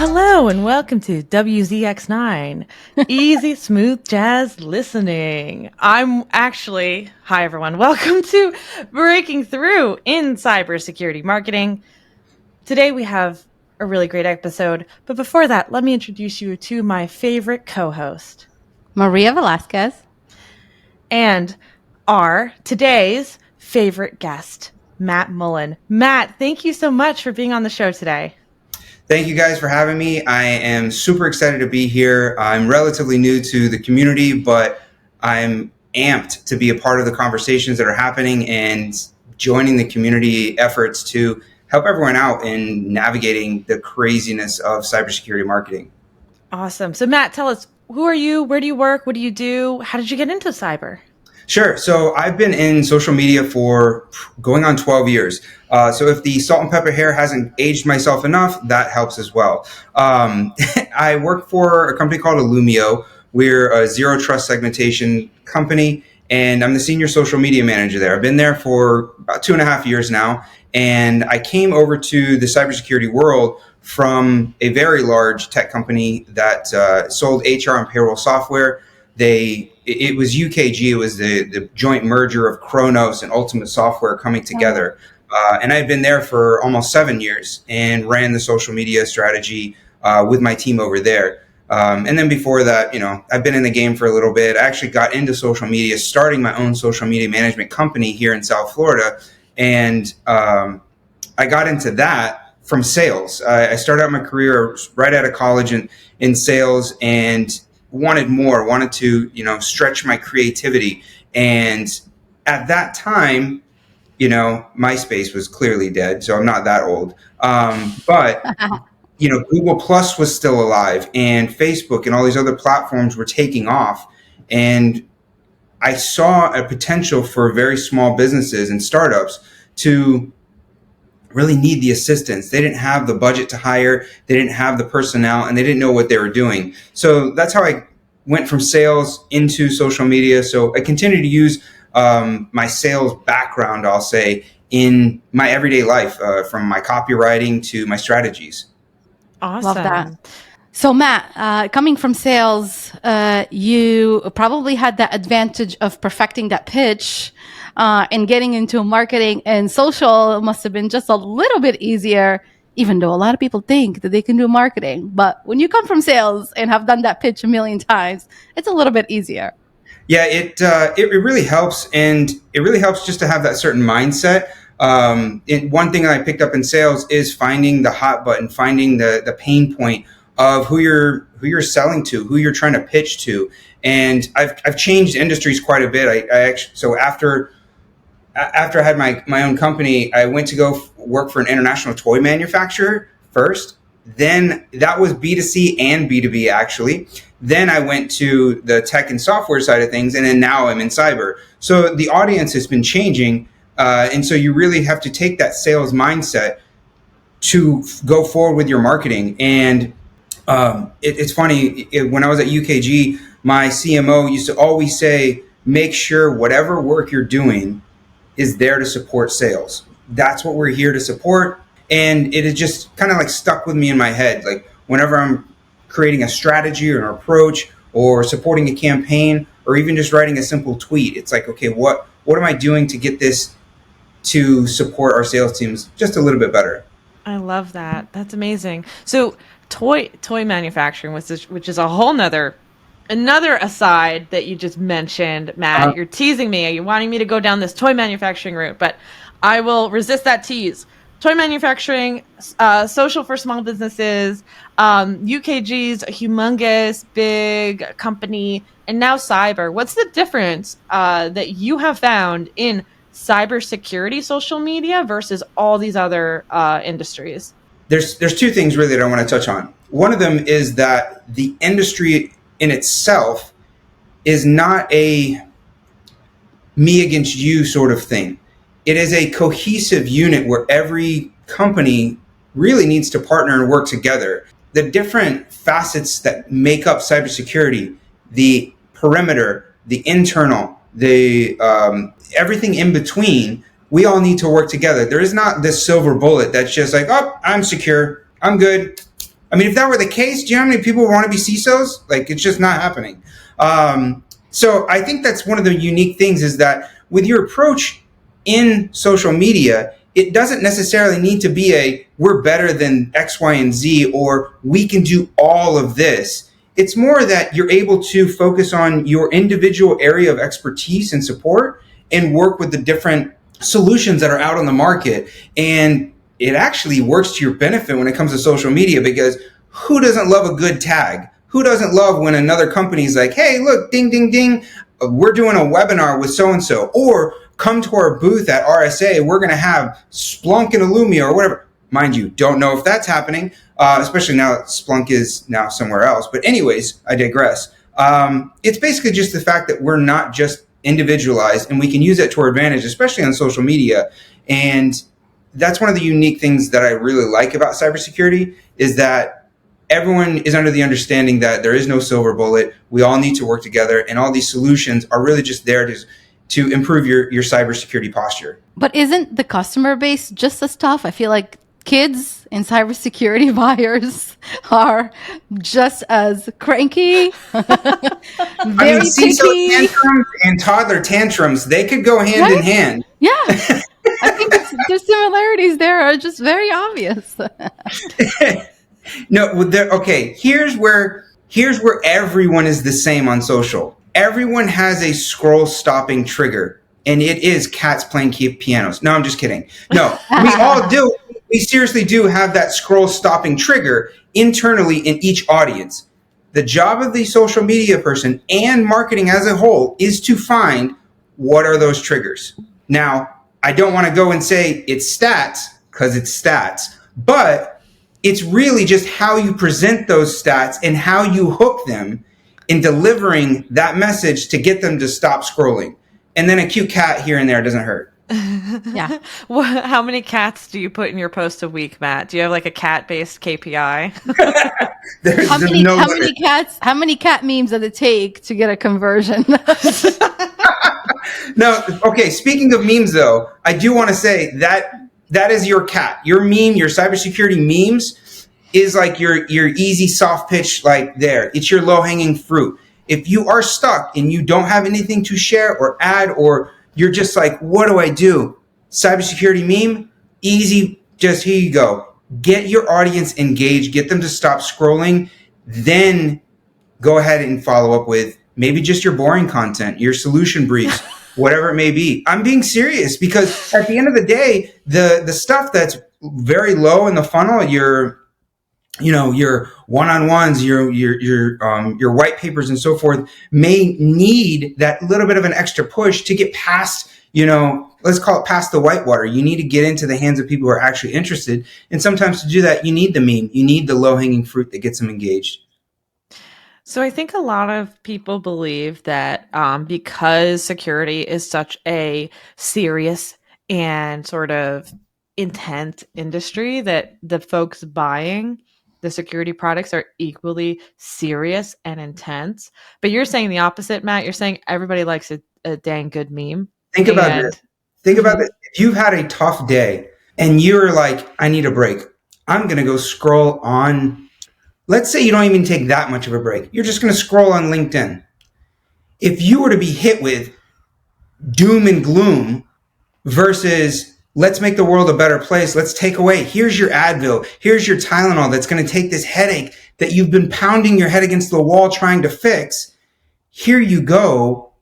Hello and welcome to WZX9, easy, smooth jazz listening. Hi everyone, welcome to Breaking Through in Cybersecurity Marketing. Today we have a really great episode, but before that, let me introduce you to my favorite co-host, Maria Velasquez, and today's favorite guest, Matt Mullan. Matt, thank you so much for being on the show today. Thank you guys for having me. I am super excited to be here. I'm relatively new to the community, but I'm amped to be a part of the conversations that are happening and joining the community efforts to help everyone out in navigating the craziness of cybersecurity marketing. Awesome. So Matt, tell us, who are you? Where do you work? What do you do? How did you get into cyber? Sure. So I've been in social media for going on 12 years. So if the salt and pepper hair hasn't aged myself enough, that helps as well. I work for a company called Illumio. We're a zero trust segmentation company, and I'm the senior social media manager there. I've been there for about 2.5 years now, and I came over to the cybersecurity world from a very large tech company that sold HR and payroll software. It was UKG. It was the joint merger of Kronos and Ultimate Software coming together. And I had been there for almost 7 years and ran the social media strategy with my team over there. And then before that, I've been in the game for a little bit. I actually got into social media, starting my own social media management company here in South Florida. And I got into that from sales. I started out my career right out of college in sales, and wanted to, stretch my creativity. And at that time, MySpace was clearly dead, so I'm not that old. But, Google Plus was still alive, and Facebook and all these other platforms were taking off. And I saw a potential for very small businesses and startups to really need the assistance. They didn't have the budget to hire, they didn't have the personnel, and they didn't know what they were doing. So that's how I went from sales into social media. So I continue to use my sales background, I'll say, in my everyday life, from my copywriting to my strategies. Awesome. Love that. So Matt, coming from sales, you probably had that advantage of perfecting that pitch and getting into marketing, and social must have been just a little bit easier, even though a lot of people think that they can do marketing. But when you come from sales and have done that pitch a million times, it's a little bit easier. Yeah, it really helps, and it really helps just to have that certain mindset. One thing that I picked up in sales is finding the hot button, finding the pain point of who you're selling to, who you're trying to pitch to. And I've changed industries quite a bit. So after I had my own company, I went to go work for an international toy manufacturer first. Then that was B2C and B2B, actually. Then I went to the tech and software side of things, and then now I'm in cyber. So the audience has been changing, and so you really have to take that sales mindset to go forward with your marketing. And it's funny, when I was at UKG, my CMO used to always say, make sure whatever work you're doing is there to support sales. That's what we're here to support. And it is just kind of like stuck with me in my head. Like whenever I'm creating a strategy or an approach or supporting a campaign or even just writing a simple tweet, it's like, okay, what am I doing to get this to support our sales teams just a little bit better? I love that. That's amazing. So toy manufacturing, which is a whole another aside that you just mentioned, Matt. You're teasing me. You're wanting me to go down this toy manufacturing route, but I will resist that tease. Toy manufacturing, social for small businesses, UKG's a humongous, big company, and now cyber. What's the difference that you have found in cybersecurity social media versus all these other industries? There's two things really that I want to touch on. One of them is that the industry in itself is not a me against you sort of thing. It is a cohesive unit where every company really needs to partner and work together. The different facets that make up cybersecurity, the perimeter, the internal, the everything in between, we all need to work together. There is not this silver bullet that's just like, oh, I'm secure, I'm good, I mean, if that were the case, do you know how many people want to be CISOs? Like, it's just not happening. So I think that's one of the unique things is that with your approach in social media, it doesn't necessarily need to be a we're better than X, Y, and Z, or we can do all of this. It's more that you're able to focus on your individual area of expertise and support and work with the different solutions that are out on the market. And it actually works to your benefit when it comes to social media, because who doesn't love a good tag? Who doesn't love when another company's like, hey, look, ding, ding, ding, we're doing a webinar with so-and-so, or come to our booth at RSA, we're going to have Splunk and Illumia or whatever. Mind you, don't know if that's happening, especially now that Splunk is now somewhere else. But anyways, I digress. It's basically just the fact that we're not just individualized, and we can use that to our advantage, especially on social media. And that's one of the unique things that I really like about cybersecurity is that everyone is under the understanding that there is no silver bullet. We all need to work together, and all these solutions are really just there to improve your cybersecurity posture. But isn't the customer base just as tough? I feel like kids and cybersecurity buyers are just as cranky, very CISO picky. tantrums and toddler tantrums, they could go hand in hand. Yeah, I think the similarities there are just very obvious. No, okay. Here's where everyone is the same on social. Everyone has a scroll stopping trigger, and it is cats playing pianos. No, I'm just kidding. No, we all do. We seriously do have that scroll stopping trigger internally in each audience. The job of the social media person and marketing as a whole is to find what are those triggers. Now, I don't want to go and say it's stats because it's stats, but it's really just how you present those stats and how you hook them in delivering that message to get them to stop scrolling. And then a cute cat here and there doesn't hurt. Yeah. How many cats do you put in your post a week, Matt? Do you have like a cat-based KPI? How many cat memes does it take to get a conversion? No, okay. Speaking of memes, though, I do want to say that is your cat. Your meme, your cybersecurity memes, is like your easy soft pitch. Like there, it's your low hanging fruit. If you are stuck and you don't have anything to share or add, or you're just like, what do I do? Cybersecurity meme, easy. Just here you go. Get your audience engaged. Get them to stop scrolling. Then go ahead and follow up with maybe just your boring content, your solution briefs, whatever it may be. I'm being serious because at the end of the day, the stuff that's very low in the funnel, your one-on-ones, your white papers and so forth, may need that little bit of an extra push to get past, let's call it past the whitewater. You need to get into the hands of people who are actually interested. And sometimes to do that, you need the meme. You need the low-hanging fruit that gets them engaged. So I think a lot of people believe that because security is such a serious and sort of intense industry, that the folks buying the security products are equally serious and intense. But you're saying the opposite, Matt. You're saying everybody likes a dang good meme. Think about this. If you've had a tough day and you're like, I need a break, I'm going to go scroll on. Let's say you don't even take that much of a break. You're just going to scroll on LinkedIn. If you were to be hit with doom and gloom versus let's make the world a better place, let's take away, here's your Advil, here's your Tylenol that's going to take this headache that you've been pounding your head against the wall trying to fix. Here you go.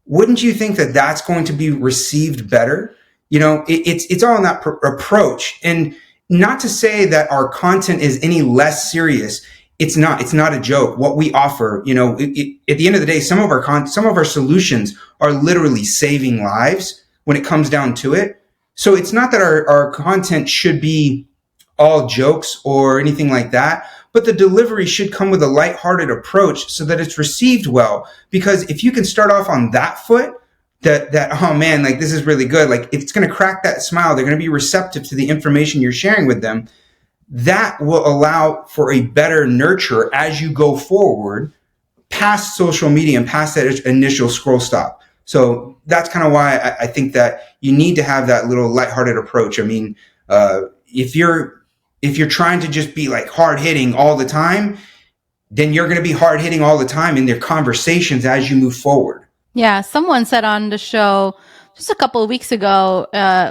Wouldn't you think that that's going to be received better? It's all in that approach. And not to say that our content is any less serious. It's not a joke. What we offer, at the end of the day, some of our solutions are literally saving lives when it comes down to it. So it's not that our content should be all jokes or anything like that, but the delivery should come with a lighthearted approach so that it's received well. Because if you can start off on that foot, that oh man, like this is really good, like if it's going to crack that smile, they're going to be receptive to the information you're sharing with them. That will allow for a better nurture as you go forward past social media and past that initial scroll stop. So that's kind of why I think that you need to have that little lighthearted approach. I mean, if you're if you're trying to just be like hard hitting all the time, then you're going to be hard hitting all the time in their conversations as you move forward. Yeah, someone said on the show just a couple of weeks ago,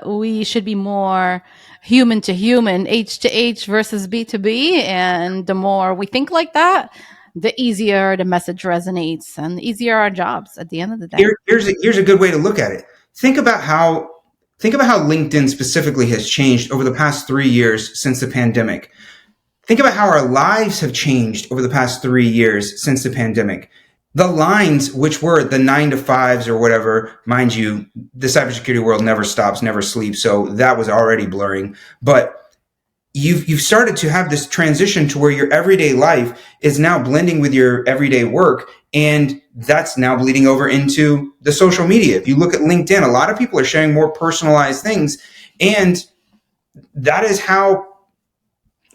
we should be more human to human, H to H versus B to B. And the more we think like that, the easier the message resonates and the easier our jobs at the end of the day. Here's a good way to look at it. Think about how LinkedIn specifically has changed over the past 3 years since the pandemic. Think about how our lives have changed over the past 3 years since the pandemic. The lines, which were the 9 to 5s or whatever, mind you, the cybersecurity world never stops, never sleeps. So that was already blurring. But you've started to have this transition to where your everyday life is now blending with your everyday work. And that's now bleeding over into the social media. If you look at LinkedIn, a lot of people are sharing more personalized things. And that is how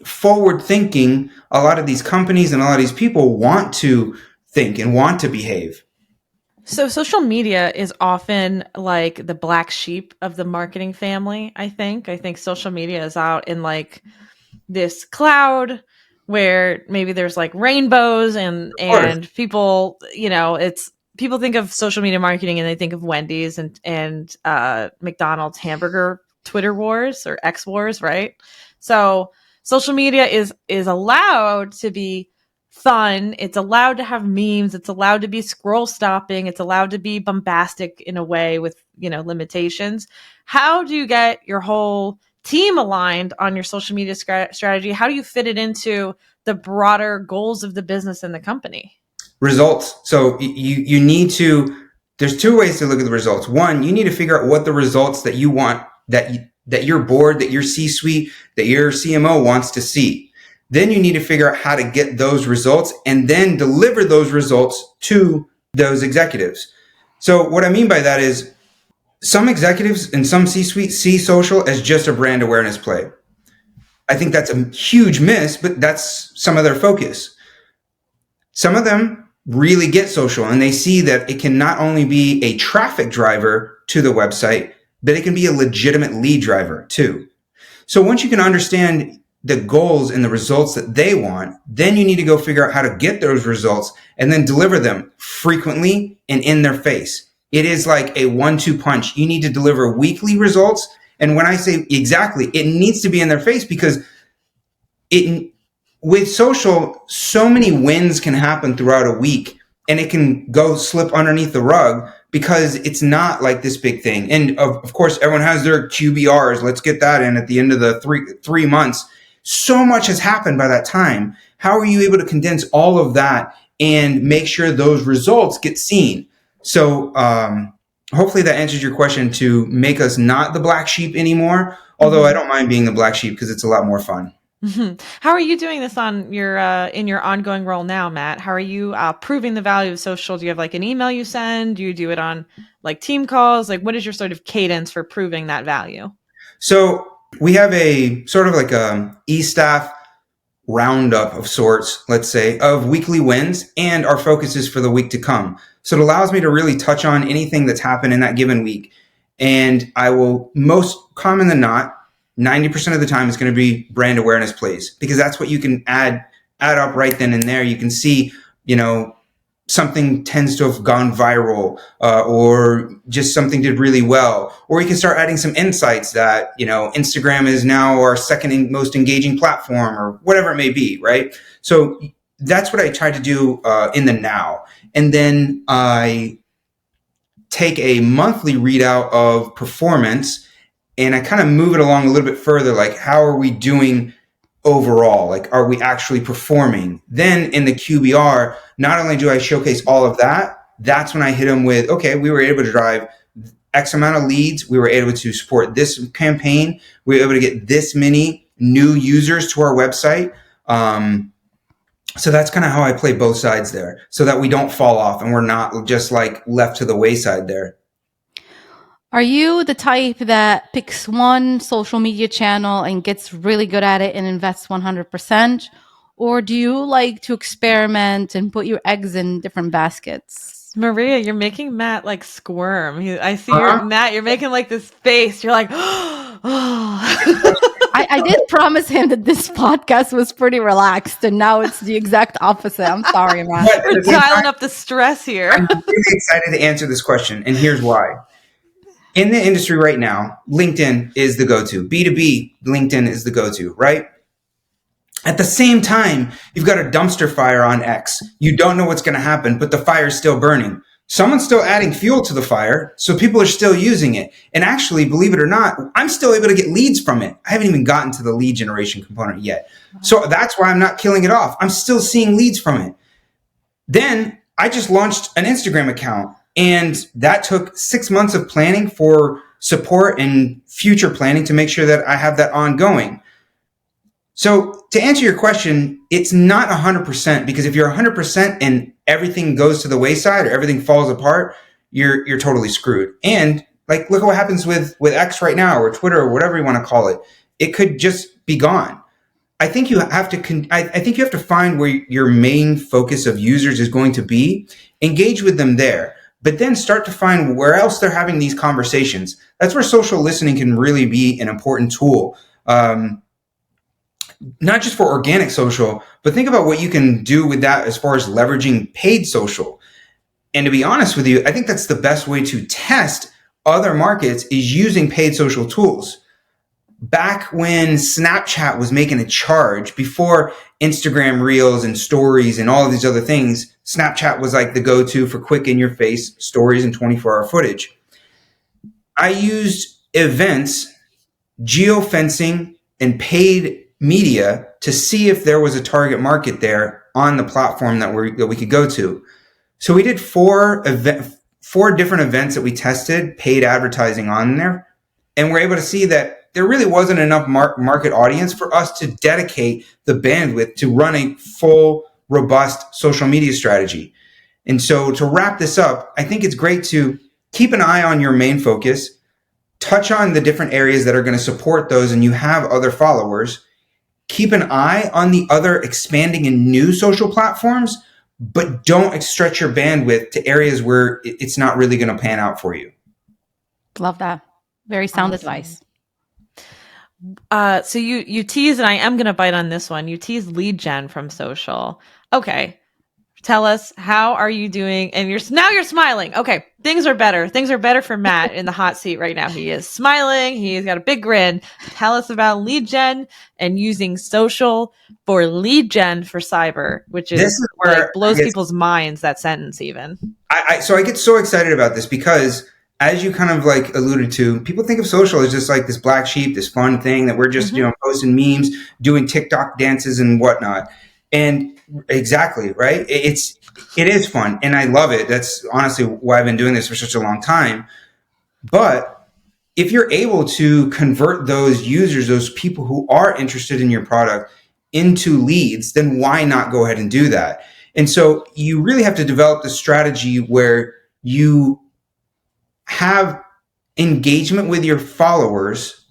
forward thinking a lot of these companies and a lot of these people want to think and want to behave. So social media is often like the black sheep of the marketing family, I think. I think social media is out in like this cloud where maybe there's like rainbows and people, it's people think of social media marketing and they think of Wendy's and McDonald's hamburger Twitter wars or X wars, right? So social media is allowed to be fun. It's allowed to have memes. It's allowed to be scroll stopping. It's allowed to be bombastic in a way with, limitations. How do you get your whole team aligned on your social media strategy? How do you fit it into the broader goals of the business and the company? Results. So you need to, there's two ways to look at the results. One, you need to figure out what the results that you want, that your board, that your C-suite, that your CMO wants to see. Then you need to figure out how to get those results and then deliver those results to those executives. So what I mean by that is some executives and some C-suite see social as just a brand awareness play. I think that's a huge miss, but that's some of their focus. Some of them really get social and they see that it can not only be a traffic driver to the website, but it can be a legitimate lead driver too. So once you can understand the goals and the results that they want, then you need to go figure out how to get those results and then deliver them frequently and in their face. It is like a 1-2 punch. You need to deliver weekly results. And when I say exactly, it needs to be in their face because with social, so many wins can happen throughout a week and it can go slip underneath the rug because it's not like this big thing. And of course, everyone has their QBRs. Let's get that in at the end of the three months. So much has happened by that time. How are you able to condense all of that and make sure those results get seen? So hopefully that answers your question to make us not the black sheep anymore. Although I don't mind being the black sheep because it's a lot more fun. Mm-hmm. How are you doing this on your in your ongoing role now, Matt? How are you proving the value of social? Do you have like an email you send? Do you do it on like team calls? Like what is your sort of cadence for proving that value? So we have a sort of like a e-staff roundup of sorts, let's say, of weekly wins and our focuses for the week to come. So it allows me to really touch on anything that's happened in that given week. And I will, most common than not, 90% of the time it's going to be brand awareness plays because that's what you can add up right then and there. You can see, something tends to have gone viral or just something did really well. Or you can start adding some insights that, Instagram is now our second most engaging platform or whatever it may be, right? So that's what I try to do in the now. And then I take a monthly readout of performance and I kind of move it along a little bit further. Like, how are we doing overall? Like, are we actually performing? Then in the QBR, not only do I showcase all of that, that's when I hit them with, okay, we were able to drive X amount of leads. We were able to support this campaign. We were able to get this many new users to our website. So that's kind of how I play both sides there so that we don't fall off and we're not just like left to the wayside there. Are you the type that picks one social media channel and gets really good at it and invests 100%? Or do you like to experiment and put your eggs in different baskets? Maria, you're making Matt like squirm. I see Matt, you're making like this face. You're like, oh. I did promise him that this podcast was pretty relaxed, and now it's the exact opposite. I'm sorry, Matt. But at We're the same dialing time, up the stress here. I'm really excited to answer this question, and here's why. In the industry right now, LinkedIn is the go-to. B2B, LinkedIn is the go-to, right? At the same time, you've got a dumpster fire on X. You don't know what's going to happen, but the fire's still burning. Someone's still adding fuel to the fire, so people are still using it. And actually, believe it or not, I'm still able to get leads from it. I haven't even gotten to the lead generation component yet. So that's why I'm not killing it off. I'm still seeing leads from it. Then I just launched an Instagram account, and that took 6 months of planning for support and future planning to make sure that I have that ongoing. So to answer your question, it's not 100%, because if you're 100% and everything goes to the wayside or everything falls apart, you're totally screwed. And like, look at what happens with X right now, or Twitter, or whatever you want to call it. It could just be gone. I think you have to. I think you have to find where your main focus of users is going to be. Engage with them there, but then start to find where else they're having these conversations. That's where social listening can really be an important tool. Not just for organic social, but think about what you can do with that as far as leveraging paid social. And to be honest with you, I think that's the best way to test other markets, is using paid social tools. Back when Snapchat was making a charge, before Instagram Reels and Stories and all of these other things, Snapchat was like the go-to for quick in-your-face stories and 24-hour footage. I used events, geofencing, and paid media to see if there was a target market there on the platform that we could go to. So we did four different events that we tested paid advertising on there, and we're able to see that there really wasn't enough market audience for us to dedicate the bandwidth to run a full, robust social media strategy. And so to wrap this up, I think it's great to keep an eye on your main focus, touch on the different areas that are going to support those, and you have other followers. Keep an eye on the other expanding and new social platforms, but don't stretch your bandwidth to areas where it's not really going to pan out for you. Love that. Very sound advice. So you tease, and I am going to bite on this one. You tease lead gen from social. Okay. Tell us, how are you doing? And you're smiling. Okay. Things are better. Things are better for Matt in the hot seat right now. He is smiling. He's got a big grin. Tell us about lead gen and using social for lead gen for cyber, which is where like blows people's minds, that sentence even. So I get so excited about this because, as you kind of like alluded to, people think of social as just like this black sheep, this fun thing that we're just, posting memes, doing TikTok dances and whatnot. And exactly, right? It is fun, and I love it. That's honestly why I've been doing this for such a long time. But if you're able to convert those users, those people who are interested in your product, into leads, then why not go ahead and do that? And so you really have to develop the strategy where you have engagement with your followers,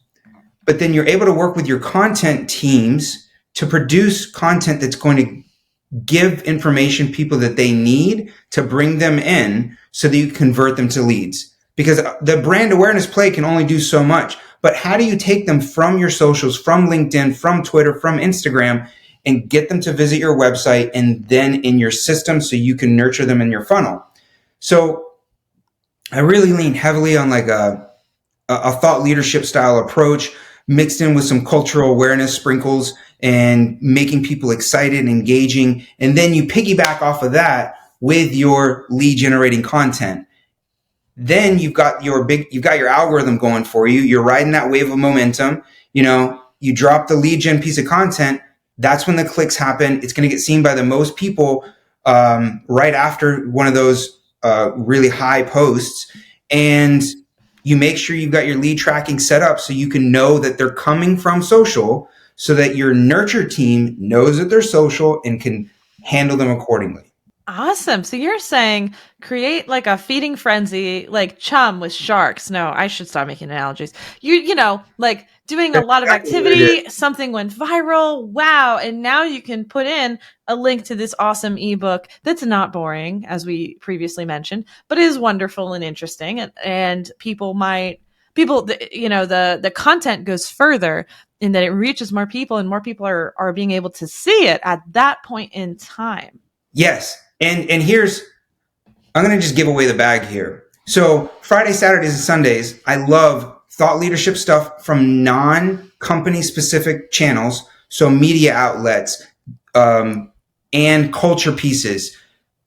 but then you're able to work with your content teams to produce content that's going to give information people that they need to bring them in so that you convert them to leads. Because the brand awareness play can only do so much. But how do you take them from your socials, from LinkedIn, from Twitter, from Instagram, and get them to visit your website and then in your system so you can nurture them in your funnel? So I really lean heavily on like a thought leadership style approach, mixed in with some cultural awareness sprinkles and making people excited and engaging. And then you piggyback off of that with your lead generating content. Then you've got your algorithm going for you. You're riding that wave of momentum. You drop the lead gen piece of content. That's when the clicks happen. It's going to get seen by the most people right after one of those really high posts. And you make sure you've got your lead tracking set up so you can know that they're coming from social, so that your nurture team knows that they're social and can handle them accordingly. Awesome. So you're saying create like a feeding frenzy, like Chum with sharks. No, I should stop making analogies. Like doing a lot of activity, something went viral. Wow. And now you can put in a link to this awesome ebook that's not boring, as we previously mentioned, but is wonderful and interesting. And people might people, the content goes further in that it reaches more people, and more people are being able to see it at that point in time. Yes. And here's, I'm going to just give away the bag here. So Fridays, Saturdays, and Sundays, I love thought leadership stuff from non-company specific channels. So media outlets, and culture pieces.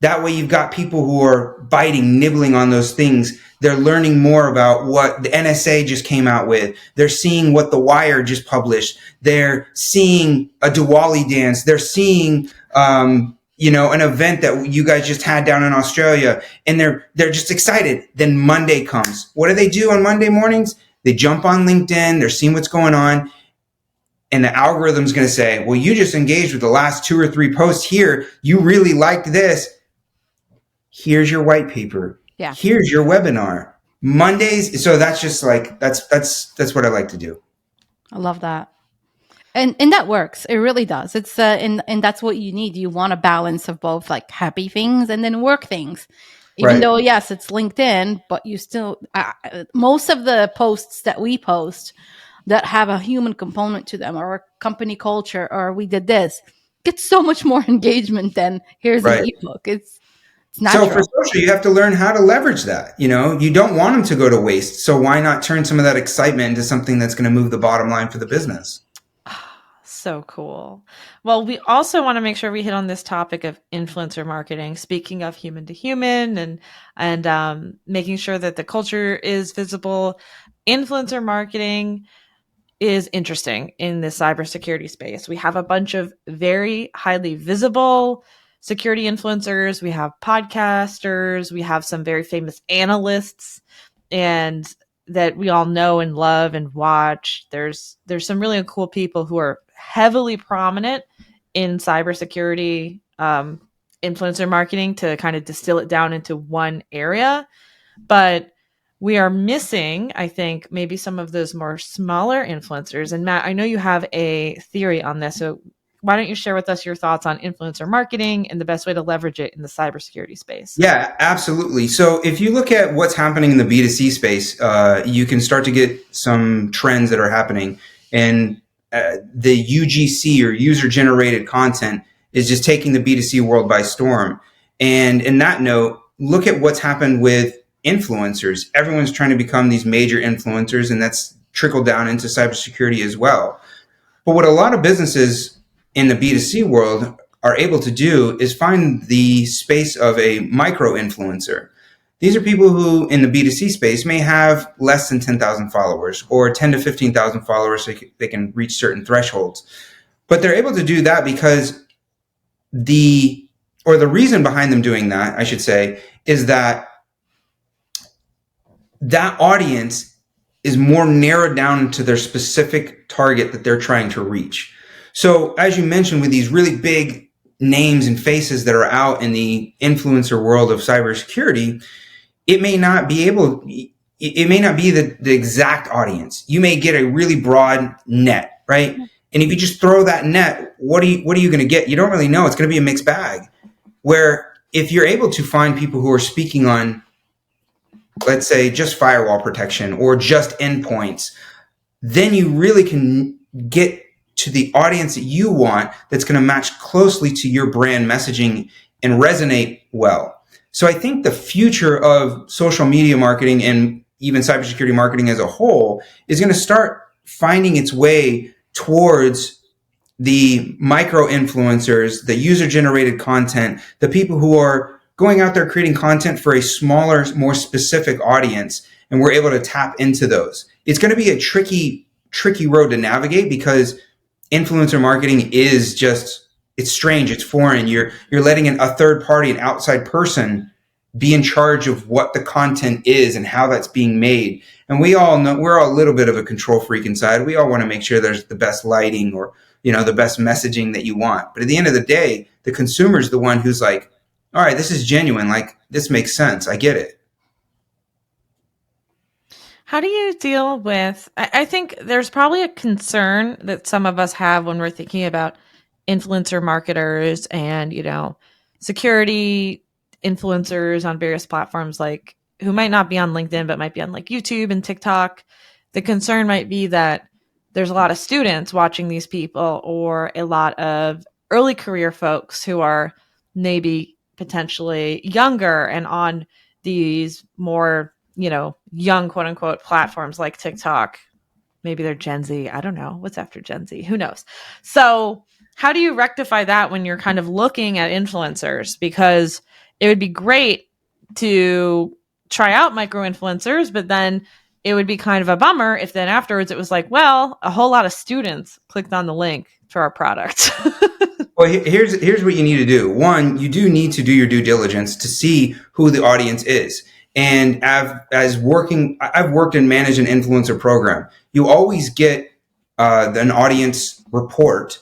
That way you've got people who are biting, nibbling on those things. They're learning more about what the NSA just came out with. They're seeing what The Wire just published. They're seeing a Diwali dance. They're seeing, an event that you guys just had down in Australia, and they're just excited. Then Monday comes. What do they do on Monday mornings? They jump on LinkedIn. They're seeing what's going on. And the algorithm's going to say, well, you just engaged with the last 2 or 3 posts here. You really liked this. Here's your white paper. Yeah. Here's your webinar. Mondays. So that's just like, that's what I like to do. I love that. And that works. It really does. It's and that's what you need. You want a balance of both, like happy things and then work things. Even Right. though, yes, it's LinkedIn, but you still, most of the posts that we post that have a human component to them, or company culture, or we did this, get so much more engagement than here's Right. an ebook. It's natural. So for social, you have to learn how to leverage that. You don't want them to go to waste. So why not turn some of that excitement into something that's going to move the bottom line for the business? So cool. Well, we also want to make sure we hit on this topic of influencer marketing. Speaking of human to human and making sure that the culture is visible, influencer marketing is interesting in the cybersecurity space. We have a bunch of very highly visible security influencers. We have podcasters. We have some very famous analysts, and that we all know and love and watch. There's some really cool people who are heavily prominent in cybersecurity influencer marketing, to kind of distill it down into one area. But we are missing, I think, maybe some of those more smaller influencers. And Matt, I know you have a theory on this. So why don't you share with us your thoughts on influencer marketing and the best way to leverage it in the cybersecurity space? Yeah, absolutely. So if you look at what's happening in the B2C space, you can start to get some trends that are happening. And the UGC, or user generated content, is just taking the B2C world by storm. And in that note, look at what's happened with influencers. Everyone's trying to become these major influencers, and that's trickled down into cybersecurity as well. But what a lot of businesses in the B2C world are able to do is find the space of a micro influencer. These are people who in the B2C space may have less than 10,000 followers, or 10 to 15,000 followers, so they can reach certain thresholds. But they're able to do that because the reason behind them doing that, I should say, is that audience is more narrowed down to their specific target that they're trying to reach. So as you mentioned, with these really big names and faces that are out in the influencer world of cybersecurity, it may not be the exact audience. You may get a really broad net, right? And if you just throw that net, what are you going to get? You don't really know. It's going to be a mixed bag. Where if you're able to find people who are speaking on, let's say, just firewall protection or just endpoints, then you really can get to the audience that you want, that's going to match closely to your brand messaging and resonate well. So I think the future of social media marketing, and even cybersecurity marketing as a whole, is going to start finding its way towards the micro influencers, the user generated content, the people who are going out there creating content for a smaller, more specific audience, and we're able to tap into those. It's going to be a tricky road to navigate, because influencer marketing is just, it's strange, it's foreign. You're letting a third party, an outside person, be in charge of what the content is and how that's being made. And we all know, we're all a little bit of a control freak inside. We all want to make sure there's the best lighting, or the best messaging that you want. But at the end of the day, the consumer is the one who's like, all right, this is genuine. Like, this makes sense. I get it. How do you deal with, I think there's probably a concern that some of us have when we're thinking about influencer marketers and, security influencers on various platforms like who might not be on LinkedIn, but might be on like YouTube and TikTok, the concern might be that there's a lot of students watching these people, or a lot of early career folks who are maybe potentially younger and on these more, young quote unquote platforms like TikTok. Maybe they're Gen Z. I don't know. What's after Gen Z? Who knows? So how do you rectify that when you're kind of looking at influencers? Because it would be great to try out micro influencers, but then it would be kind of a bummer if then afterwards it was like, well, a whole lot of students clicked on the link for our product. Well, here's what you need to do. One, you do need to do your due diligence to see who the audience is. And I've worked and managed an influencer program. You always get an audience report,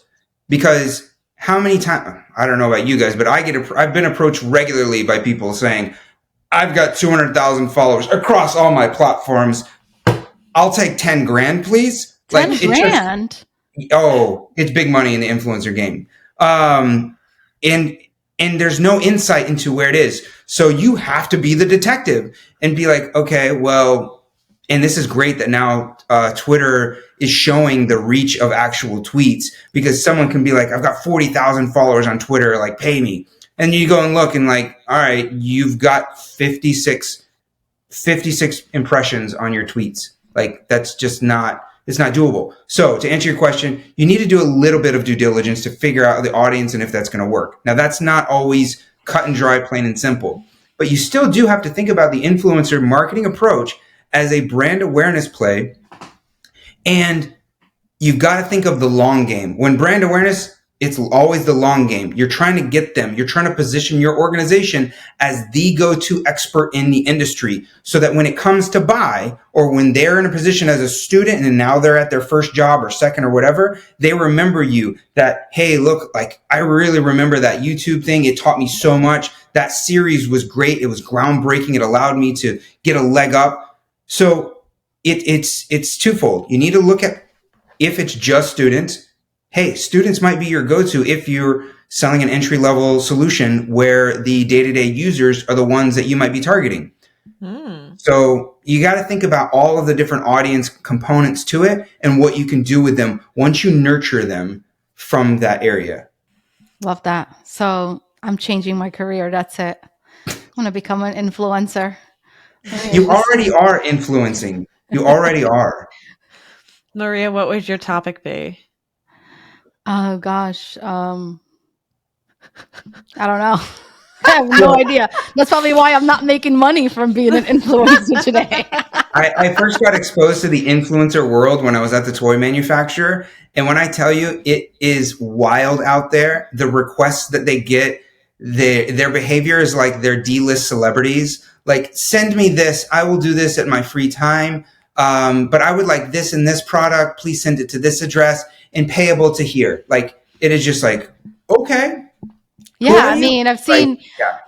because how many times, I don't know about you guys, but I've been approached regularly by people saying, I've got 200,000 followers across all my platforms. I'll take 10 grand, please. 10 grand? It's big money in the influencer game. And there's no insight into where it is. So you have to be the detective and be like, okay, well, and this is great that now Twitter is showing the reach of actual tweets, because someone can be like, I've got 40,000 followers on Twitter, like pay me. And you go and look and like, all right, you've got 56 impressions on your tweets. Like that's just it's not doable. So to answer your question, you need to do a little bit of due diligence to figure out the audience and if that's going to work. Now that's not always cut and dry, plain and simple, but you still do have to think about the influencer marketing approach as a brand awareness play. And you've got to think of the long game. When brand awareness, it's always the long game. You're trying to get them. You're trying to position your organization as the go-to expert in the industry, so that when it comes to buy, or when they're in a position as a student and now they're at their first job or second or whatever, they remember you. That, hey, look, like I really remember that YouTube thing. It taught me so much. That series was great. It was groundbreaking. It allowed me to get a leg up. So it's twofold. You need to look at, if it's just students, hey, students might be your go-to if you're selling an entry-level solution where the day-to-day users are the ones that you might be targeting. So you got to think about all of the different audience components to it and what you can do with them once you nurture them from that area. Love that. So I'm changing my career. That's it. I want to become an influencer. You already are influencing. You already are. Maria, what would your topic be? Oh gosh, I don't know. I have no idea. That's probably why I'm not making money from being an influencer today. I first got exposed to the influencer world when I was at the toy manufacturer. And when I tell you, it is wild out there. The requests that they get, their behavior is like they're D-list celebrities. Like, send me this. I will do this at my free time. But I would like this and this product. Please send it to this address and payable to here. Like, it is just like, okay. Yeah, I mean, I've seen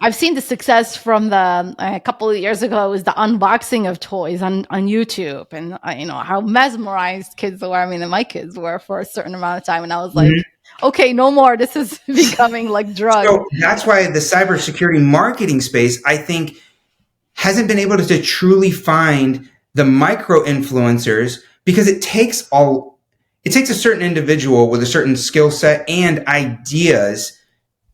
the success from a couple of years ago. It was the unboxing of toys on YouTube, and how mesmerized kids were. I mean, and my kids were for a certain amount of time, and I was like, okay, no more. This is becoming like drugs. So that's why the cybersecurity marketing space, I think, hasn't been able to truly find the micro influencers, because it takes a certain individual with a certain skill set and ideas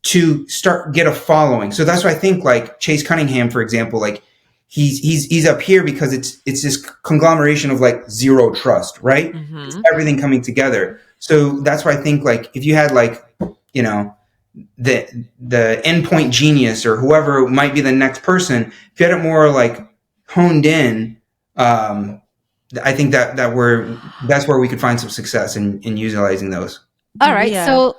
to get a following. So that's why I think like Chase Cunningham, for example, like he's up here because it's this conglomeration of like zero trust, right? It's everything coming together. So that's why I think like if you had like, the endpoint genius or whoever might be the next person, if you had it more like honed in, I think that's where we could find some success in utilizing those. All right. Yeah. So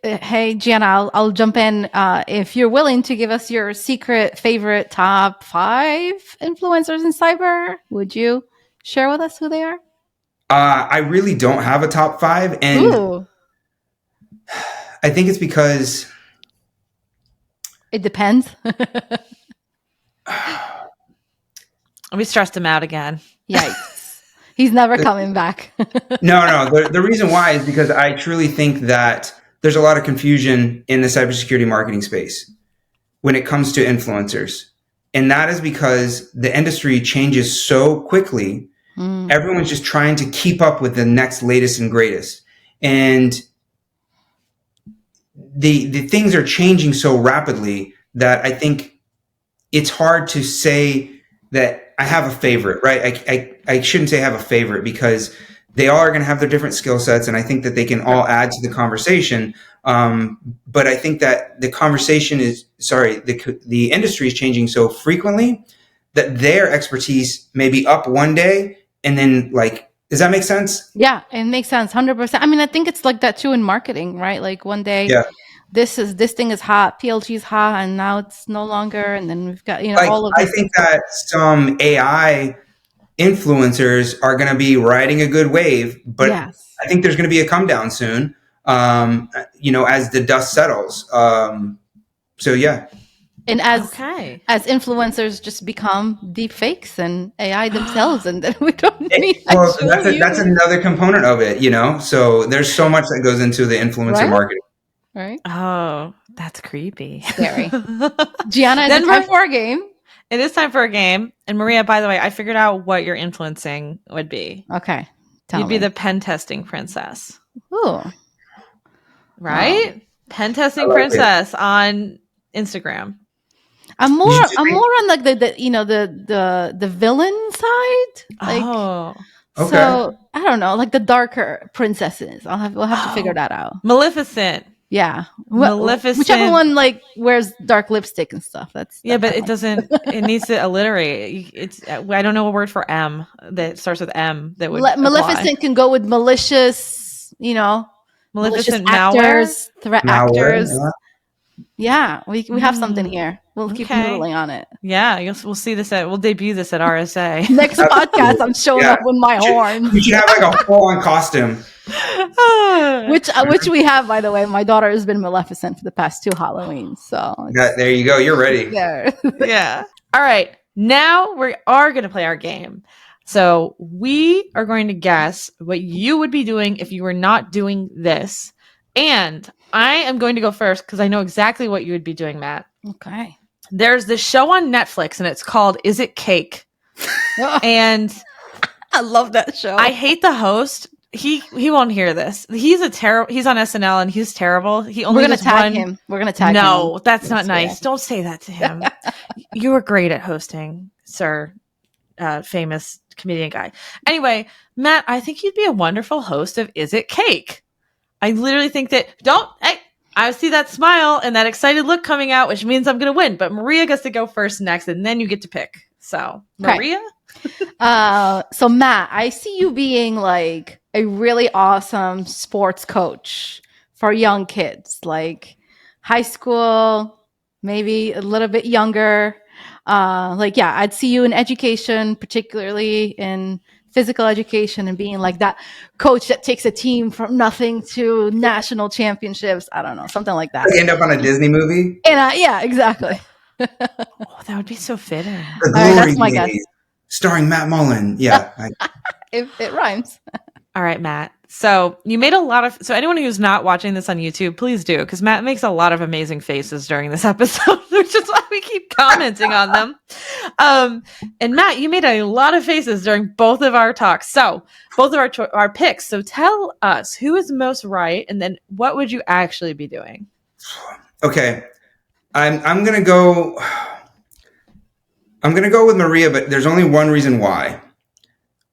hey, Gianna, I'll jump in. If you're willing to give us your secret favorite top 5 influencers in cyber, would you share with us who they are? I really don't have a top 5. And I think it's because it depends. We stressed him out again. Yikes. He's never coming back. No. The reason why is because I truly think that there's a lot of confusion in the cybersecurity marketing space when it comes to influencers. And that is because the industry changes so quickly. Everyone's just trying to keep up with the next latest and greatest. And the things are changing so rapidly that I think it's hard to say that I have a favorite, right? I shouldn't say I have a favorite because they all are going to have their different skill sets, and I think that they can all add to the conversation. But I think that the industry is changing so frequently that their expertise may be up one day and then does that make sense? Yeah, it makes sense. 100%. I mean, I think it's like that too in marketing, right? Like one day, Yeah. this thing is hot, PLG is hot, and now it's no longer. And then we've got, all of I this. think that some AI influencers are going to be riding a good wave, but Yes. I think there's going to be a come down soon, as the dust settles. So yeah. And as influencers just become deep fakes and AI themselves, and then we don't need that's another component of it, So there's so much that goes into the influencer marketing. Right? Oh, that's creepy. Scary. Gianna, is it time for a game? It is time for a game. And Maria, by the way, I figured out what your influencing would be. Okay. You'd be the pen testing princess. Ooh. Right? Wow. Pen testing princess on Instagram. I'm more on like the villain side. Okay. So I don't know, like the darker princesses. We'll have to figure that out. Maleficent. Yeah. Maleficent. Whichever one wears dark lipstick and stuff. That's but it doesn't. It needs to alliterate. I don't know a word for M that starts with M that would. Maleficent can go with malicious. Maleficent actors, threat actors. Yeah. We have something here. We'll keep noodling on it. Yeah, we'll see this we'll debut this at RSA. Next podcast, I'm showing up with my horn. You should have like a full-on costume. Which we have, by the way. My daughter has been Maleficent for the past 2 Halloweens. So there you go. You're ready. There. Yeah. All right. Now we are going to play our game. So we are going to guess what you would be doing if you were not doing this. And I am going to go first because I know exactly what you would be doing, Matt. Okay. There's this show on Netflix and it's called Is It Cake? And I love that show. I hate the host. He won't hear this. He's on SNL and he's terrible. We're gonna tag him. We're gonna tag him. No, that's not nice. Don't say that to him. You were great at hosting, sir. Famous comedian guy. Anyway, Matt, I think you'd be a wonderful host of Is It Cake? I literally think that I see that smile and that excited look coming out, which means I'm going to win. But Maria gets to go first next, and then you get to pick. So, Maria? So, Matt, I see you being like a really awesome sports coach for young kids, like high school, maybe a little bit younger. I'd see you in education, particularly in physical education, and being like that coach that takes a team from nothing to national championships. I don't know, something like that. End up on a Disney movie? And yeah, exactly. That would be so fitting. The Glory that's my guess. Starring Matt Mullan. Yeah. It rhymes. All right, Matt. So you made so anyone who's not watching this on YouTube, please do, because Matt makes a lot of amazing faces during this episode, which is why we keep commenting on them. And Matt, you made a lot of faces during both of our talks. So both of our picks. So tell us who is most right, and then what would you actually be doing? Okay. I'm gonna go with Maria, but there's only one reason why.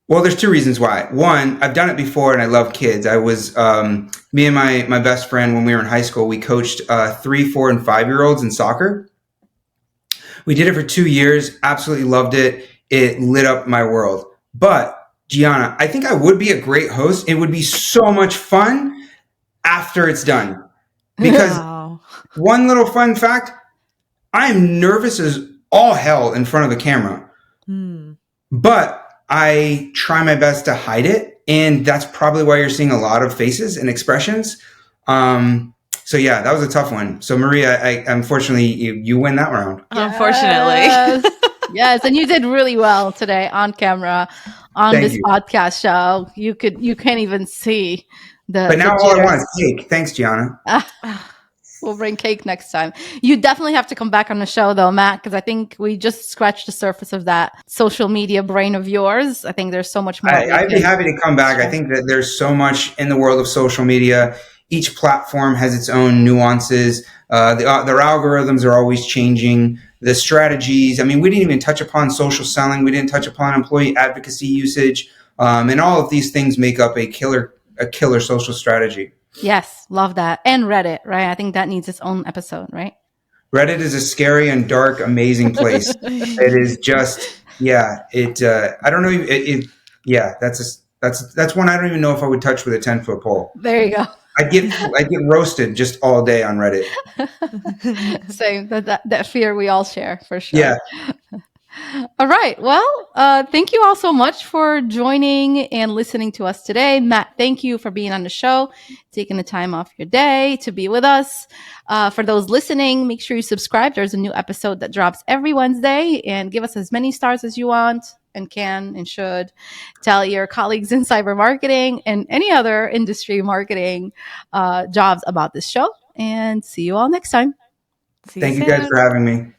Well, there's 2 reasons why. One, I've done it before and I love kids. I was, me and my best friend, when we were in high school, we coached 3, 4, and 5-year-olds in soccer. We did it for 2 years, absolutely loved it. It lit up my world. But Gianna, I think I would be a great host. It would be so much fun after it's done. Because one little fun fact, I'm nervous as all hell in front of the camera. But I try my best to hide it, and that's probably why you're seeing a lot of faces and expressions. So yeah, that was a tough one. So Maria, unfortunately, you win that round. Unfortunately, yes, and you did really well today on camera on this podcast show. You can't even see the. But now all I want is cake. Thanks, Gianna. We'll bring cake next time. You definitely have to come back on the show, though, Matt, because I think we just scratched the surface of that social media brain of yours. I think there's so much more. I'd be happy to come back. I think that there's so much in the world of social media. Each platform has its own nuances. Their algorithms are always changing. The strategies. I mean, we didn't even touch upon social selling. We didn't touch upon employee advocacy usage, and all of these things make up a killer social strategy. Yes, love that. And Reddit, right? I think that needs its own episode, right? Reddit is a scary and dark, amazing place. It is just, yeah. I don't know. Yeah. That's one I don't even know if I would touch with a 10-foot pole. There you go. I'd get roasted just all day on Reddit. Same. That fear we all share for sure. Yeah. All right. Well, thank you all so much for joining and listening to us today. Matt, thank you for being on the show, taking the time off your day to be with us. For those listening, make sure you subscribe. There's a new episode that drops every Wednesday, and give us as many stars as you want and can and should. Tell your colleagues in cyber marketing and any other industry marketing jobs about this show, and see you all next time. Thank you guys for having me.